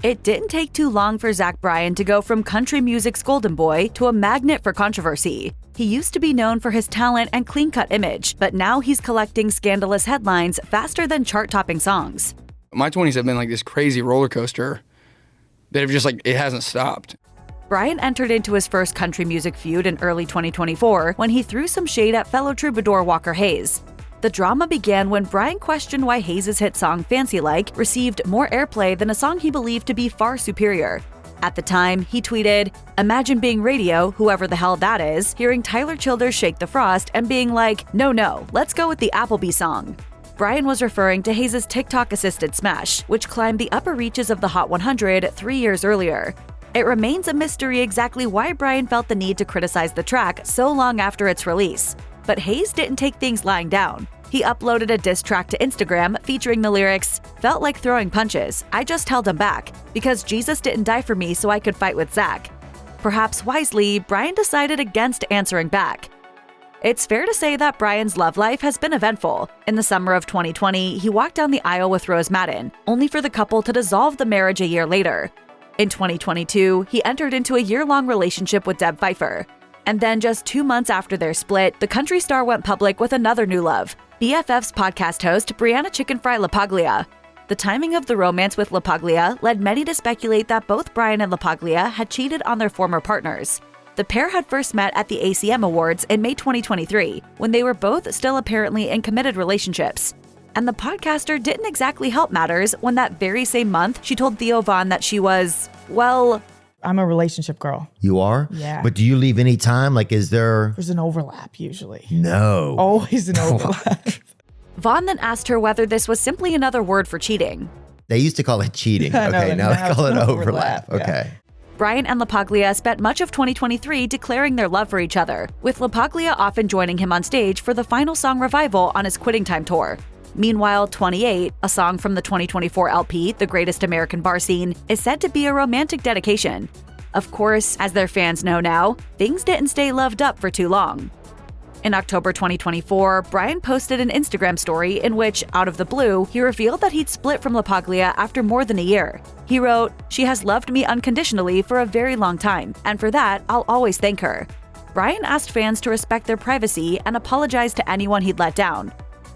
It didn't take too long for Zach Bryan to go from country music's golden boy to a magnet for controversy. He used to be known for his talent and clean-cut image, but now he's collecting scandalous headlines faster than chart-topping songs. My 20s have been like this crazy roller coaster that have just it hasn't stopped. Bryan entered into his first country music feud in early 2024 when he threw some shade at fellow troubadour Walker Hayes. The drama began when Bryan questioned why Hayes' hit song Fancy Like received more airplay than a song he believed to be far superior. At the time, he tweeted, "Imagine being radio, whoever the hell that is, hearing Tyler Childers Shake the Frost and being like, no, let's go with the Applebee song." Bryan was referring to Hayes' TikTok-assisted smash, which climbed the upper reaches of the Hot 100 3 years earlier. It remains a mystery exactly why Bryan felt the need to criticize the track so long after its release. But Hayes didn't take things lying down. He uploaded a diss track to Instagram featuring the lyrics, "Felt like throwing punches, I just held them back, because Jesus didn't die for me so I could fight with Zach." Perhaps wisely, Bryan decided against answering back. It's fair to say that Bryan's love life has been eventful. In the summer of 2020, he walked down the aisle with Rose Madden, only for the couple to dissolve the marriage a year later. In 2022, he entered into a year-long relationship with Deb Pfeiffer. And then just 2 months after their split, the country star went public with another new love, BFF's podcast host Brianna Chicken Fry LaPaglia. The timing of the romance with LaPaglia led many to speculate that both Bryan and LaPaglia had cheated on their former partners. The pair had first met at the ACM Awards in May 2023, when they were both still apparently in committed relationships. And the podcaster didn't exactly help matters when that very same month she told Theo Von that she was, well... I'm a relationship girl. You are? Yeah. But do you leave any time? Is there... There's an overlap usually. No. Always an overlap. Vaughn then asked her whether this was simply another word for cheating. They used to call it cheating. Okay, now they call it overlap. Yeah. Okay. Bryan and LaPaglia spent much of 2023 declaring their love for each other, with LaPaglia often joining him on stage for the final song Revival on his Quitting Time tour. Meanwhile, 28, a song from the 2024 LP, The Greatest American Bar Scene, is said to be a romantic dedication. Of course, as their fans know now, things didn't stay loved up for too long. In October 2024, Bryan posted an Instagram story in which, out of the blue, he revealed that he'd split from LaPaglia after more than a year. He wrote, "She has loved me unconditionally for a very long time, and for that, I'll always thank her." Bryan asked fans to respect their privacy and apologize to anyone he'd let down.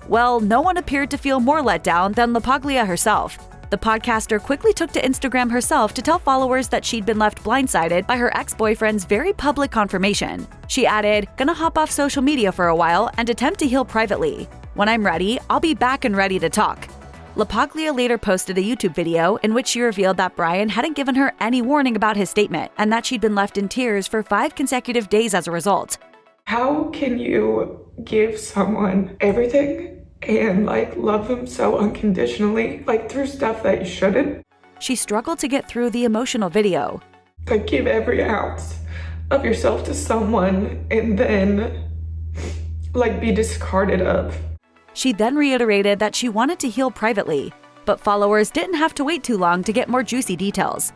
Well, no one appeared to feel more let down than LaPaglia herself. The podcaster quickly took to Instagram herself to tell followers that she'd been left blindsided by her ex-boyfriend's very public confirmation. She added, "Gonna hop off social media for a while and attempt to heal privately. When I'm ready, I'll be back and ready to talk." LaPaglia later posted a YouTube video in which she revealed that Bryan hadn't given her any warning about his statement and that she'd been left in tears for 5 consecutive days as a result. How can you give someone everything and love them so unconditionally, through stuff that you shouldn't? She struggled to get through the emotional video. Give every ounce of yourself to someone and then be discarded of. She then reiterated that she wanted to heal privately, but followers didn't have to wait too long to get more juicy details.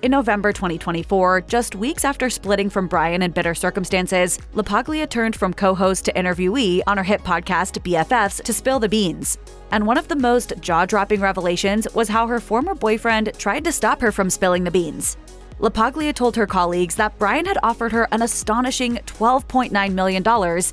In November 2024, just weeks after splitting from Bryan in bitter circumstances, LaPaglia turned from co-host to interviewee on her hit podcast BFFs to spill the beans. And one of the most jaw-dropping revelations was how her former boyfriend tried to stop her from spilling the beans. LaPaglia told her colleagues that Bryan had offered her an astonishing $12.9 million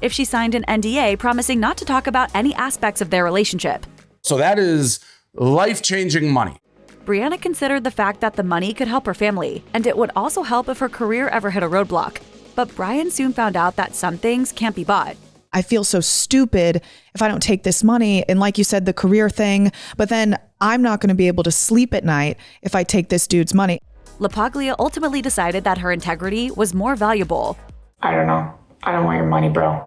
if she signed an NDA promising not to talk about any aspects of their relationship. So that is life-changing money. Brianna considered the fact that the money could help her family, and it would also help if her career ever hit a roadblock. But Bryan soon found out that some things can't be bought. I feel so stupid if I don't take this money. And like you said, the career thing, but then I'm not going to be able to sleep at night if I take this dude's money. LaPaglia ultimately decided that her integrity was more valuable. I don't know. I don't want your money, bro.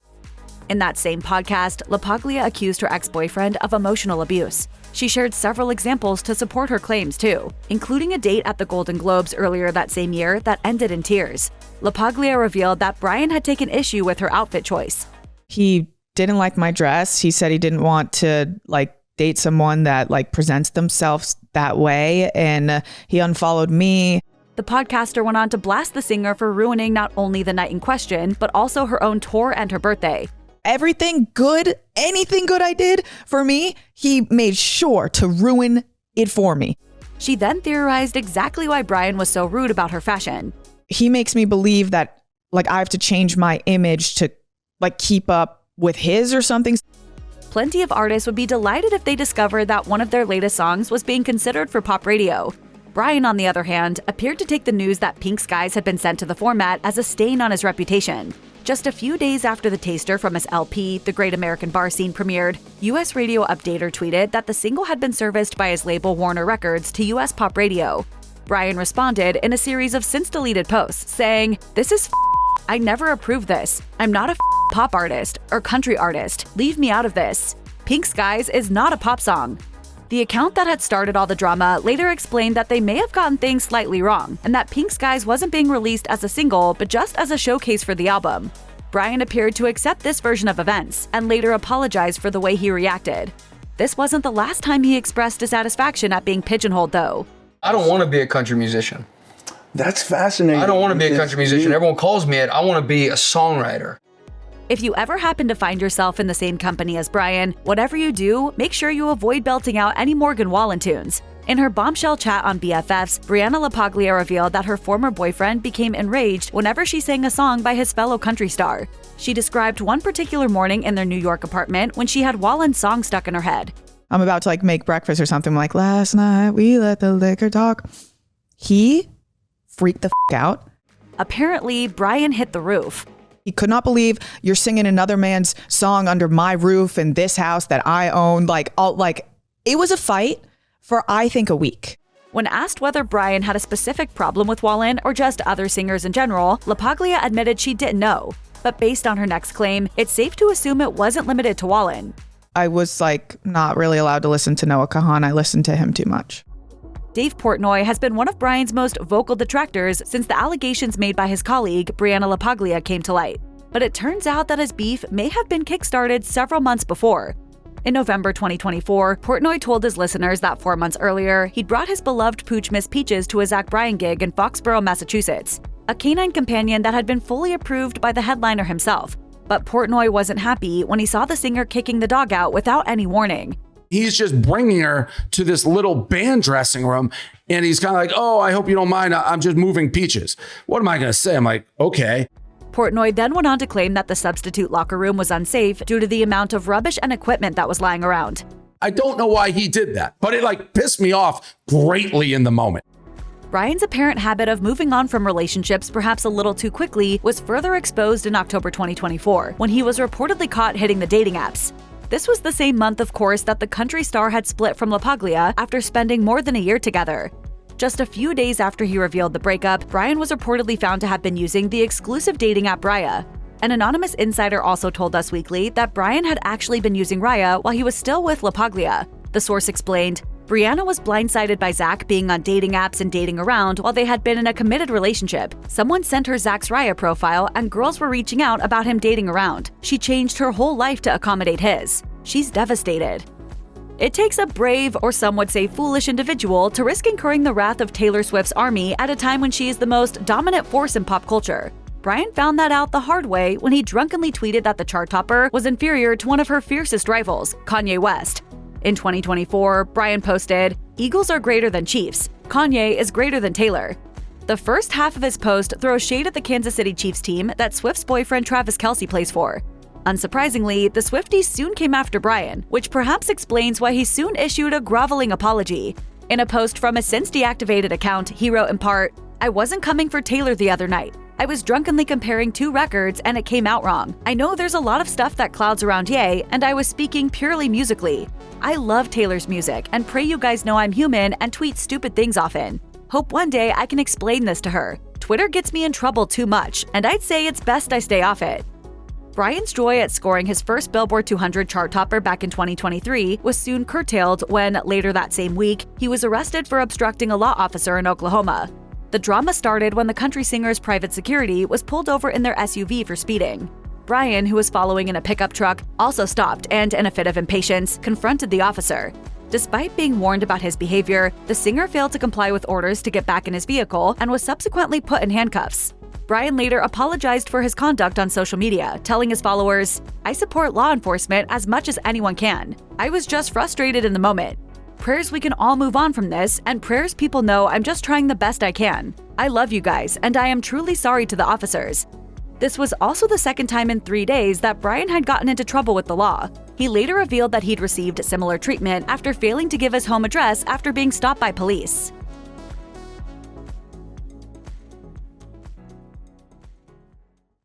In that same podcast, LaPaglia accused her ex-boyfriend of emotional abuse. She shared several examples to support her claims too, including a date at the Golden Globes earlier that same year that ended in tears. LaPaglia revealed that Bryan had taken issue with her outfit choice. He didn't like my dress. He said he didn't want to date someone that presents themselves that way, and he unfollowed me. The podcaster went on to blast the singer for ruining not only the night in question, but also her own tour and her birthday. Everything good, anything good I did for me, he made sure to ruin it for me. She then theorized exactly why Bryan was so rude about her fashion. He makes me believe that like I have to change my image to like keep up with his or something. Plenty of artists would be delighted if they discovered that one of their latest songs was being considered for pop radio. Bryan, on the other hand, appeared to take the news that Pink Skies had been sent to the format as a stain on his reputation. Just a few days after the taster from his LP, The Great American Bar Scene, premiered, US Radio Updater tweeted that the single had been serviced by his label Warner Records to US pop radio. Bryan responded in a series of since-deleted posts, saying, "This is I never approved this. I'm not a pop artist or country artist. Leave me out of this. Pink Skies is not a pop song." The account that had started all the drama later explained that they may have gotten things slightly wrong, and that Pink Skies wasn't being released as a single, but just as a showcase for the album. Bryan appeared to accept this version of events, and later apologized for the way he reacted. This wasn't the last time he expressed dissatisfaction at being pigeonholed, though. I don't want to be a country musician. That's fascinating. I don't want to be a country musician. Everyone calls me it. I want to be a songwriter. If you ever happen to find yourself in the same company as Bryan, whatever you do, make sure you avoid belting out any Morgan Wallen tunes. In her bombshell chat on BFFs, Brianna LaPaglia revealed that her former boyfriend became enraged whenever she sang a song by his fellow country star. She described one particular morning in their New York apartment when she had Wallen's song stuck in her head. I'm about to like make breakfast or something, like last night we let the liquor talk. He freaked the out. Apparently, Bryan hit the roof. He could not believe you're singing another man's song under my roof in this house that I own. It was a fight for, I think, a week. When asked whether Bryan had a specific problem with Wallen or just other singers in general, LaPaglia admitted she didn't know. But based on her next claim, it's safe to assume it wasn't limited to Wallen. I was not really allowed to listen to Noah Kahan. I listened to him too much. Dave Portnoy has been one of Bryan's most vocal detractors since the allegations made by his colleague, Brianna LaPaglia, came to light. But it turns out that his beef may have been kickstarted several months before. In November 2024, Portnoy told his listeners that 4 months earlier, he'd brought his beloved pooch Miss Peaches to a Zach Bryan gig in Foxborough, Massachusetts, a canine companion that had been fully approved by the headliner himself. But Portnoy wasn't happy when he saw the singer kicking the dog out without any warning. He's just bringing her to this little band dressing room, and he's kind of like, "Oh, I hope you don't mind. I'm just moving Peaches." What am I going to say? I'm like, okay. Portnoy then went on to claim that the substitute locker room was unsafe due to the amount of rubbish and equipment that was lying around. I don't know why he did that, but it pissed me off greatly in the moment. Bryan's apparent habit of moving on from relationships perhaps a little too quickly was further exposed in October 2024, when he was reportedly caught hitting the dating apps. This was the same month, of course, that the country star had split from LaPaglia after spending more than a year together. Just a few days after he revealed the breakup, Bryan was reportedly found to have been using the exclusive dating app Raya. An anonymous insider also told Us Weekly that Bryan had actually been using Raya while he was still with LaPaglia. The source explained, Brianna was blindsided by Zach being on dating apps and dating around while they had been in a committed relationship. Someone sent her Zach's Raya profile and girls were reaching out about him dating around. She changed her whole life to accommodate his. She's devastated. It takes a brave, or some would say foolish, individual to risk incurring the wrath of Taylor Swift's army at a time when she is the most dominant force in pop culture. Bryan found that out the hard way when he drunkenly tweeted that the chart topper was inferior to one of her fiercest rivals, Kanye West. In 2024, Bryan posted, "Eagles are greater than Chiefs. Kanye is greater than Taylor." The first half of his post throws shade at the Kansas City Chiefs team that Swift's boyfriend Travis Kelce plays for. Unsurprisingly, the Swifties soon came after Bryan, which perhaps explains why he soon issued a groveling apology. In a post from a since deactivated account, he wrote in part, "I wasn't coming for Taylor the other night. I was drunkenly comparing two records and it came out wrong. I know there's a lot of stuff that clouds around Ye, and I was speaking purely musically. I love Taylor's music and pray you guys know I'm human and tweet stupid things often. Hope one day I can explain this to her. Twitter gets me in trouble too much, and I'd say it's best I stay off it." Bryan's joy at scoring his first Billboard 200 chart topper back in 2023 was soon curtailed when, later that same week, he was arrested for obstructing a law officer in Oklahoma. The drama started when the country singer's private security was pulled over in their SUV for speeding. Bryan, who was following in a pickup truck, also stopped and, in a fit of impatience, confronted the officer. Despite being warned about his behavior, the singer failed to comply with orders to get back in his vehicle and was subsequently put in handcuffs. Bryan later apologized for his conduct on social media, telling his followers, "I support law enforcement as much as anyone can. I was just frustrated in the moment." Prayers we can all move on from this, and prayers people know I'm just trying the best I can. I love you guys, and I am truly sorry to the officers. This was also the second time in 3 days that Bryan had gotten into trouble with the law. He later revealed that he'd received similar treatment after failing to give his home address after being stopped by police.